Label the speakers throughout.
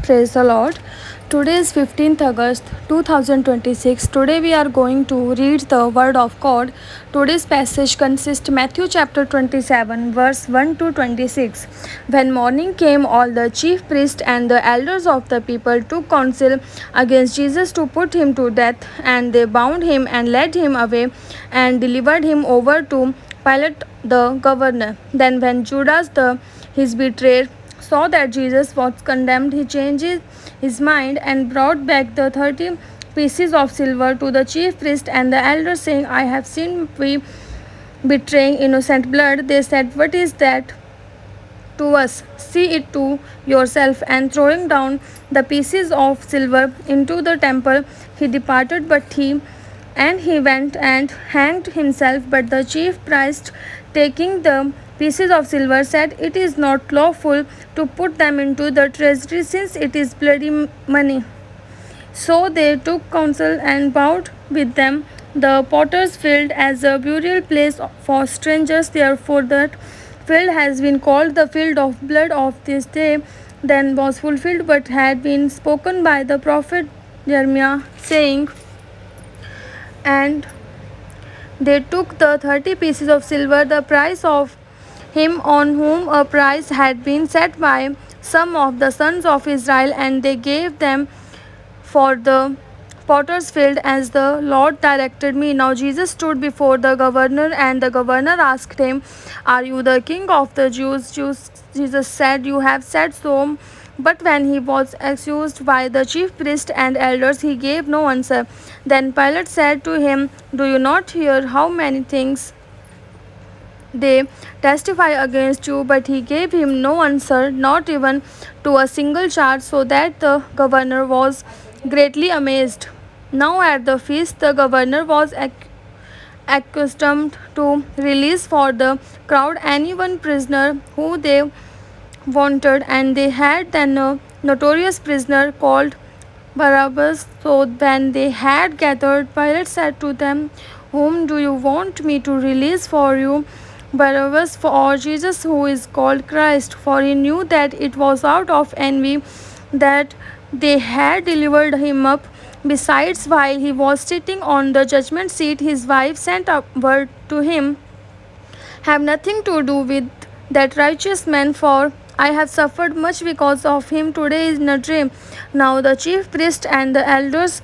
Speaker 1: Praise the Lord. Today is 15th August 2026. Today we are going to read the Word of God. Today's passage consists Matthew chapter 27 verse 1 to 26. When morning came, all the chief priests and the elders of the people took counsel against Jesus to put him to death, and they bound him and led him away and delivered him over to Pilate the governor. Then when Judas his betrayer saw that Jesus was condemned, he changed his mind and brought back the 30 pieces of silver to the chief priest and the elders, saying, I have seen we betraying innocent blood. They said, What is that to us? See it to yourself. And throwing down the pieces of silver into the temple, he departed, he went and hanged himself. But the chief priest, taking the pieces of silver, said, It is not lawful to put them into the treasury, since it is bloody money. So they took counsel and bought with them the potter's field as a burial place for strangers. Therefore that field has been called the field of blood. Of this day then was fulfilled what had been spoken by the prophet Jeremiah, saying, And they took the 30 pieces of silver, the price of him on whom a price had been set by some of the sons of Israel, and they gave them for the potter's field as the Lord directed me. Now Jesus stood before the governor, and the governor asked him, Are you the king of the Jews? Jesus said, You have said so. But when he was accused by the chief priests and elders, he gave no answer. Then Pilate said to him, Do you not hear how many things they testify against you? But he gave him no answer, not even to a single charge, so that the governor was greatly amazed. Now at the feast, the governor was accustomed to release for the crowd any one prisoner who they wanted, and they had then a notorious prisoner called Barabbas. So when they had gathered, Pilate said to them, Whom do you want me to release for you, Barabbas or Jesus, who is called Christ? For he knew that it was out of envy that they had delivered him up. Besides, while he was sitting on the judgment seat, his wife sent word to him, Have nothing to do with that righteous man, for I have suffered much because of him today in a dream. Now the chief priest and the elders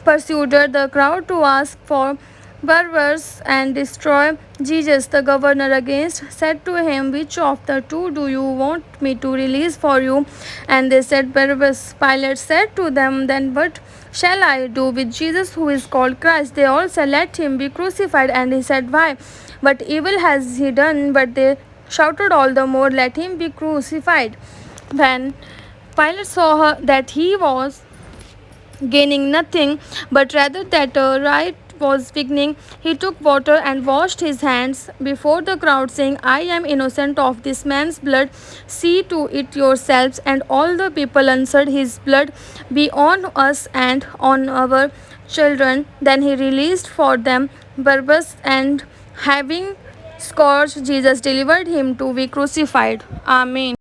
Speaker 1: pursued the crowd to ask for Barabbas and destroy Jesus. The governor against said to him, Which of the two do you want me to release for you? And they said, Barabbas. Pilate said to them, Then what shall I do with Jesus, who is called Christ? They all said, Let him be crucified. And he said, Why? What evil has he done? But they shouted all the more, Let him be crucified. When Pilate saw that he was gaining nothing, but rather that a riot was beginning, he took water and washed his hands before the crowd, saying, I am innocent of this man's blood. See to it yourselves. And all the people answered, His blood be on us and on our children. Then he released for them Barabbas, and having scourged Jesus, delivered him to be crucified. Amen.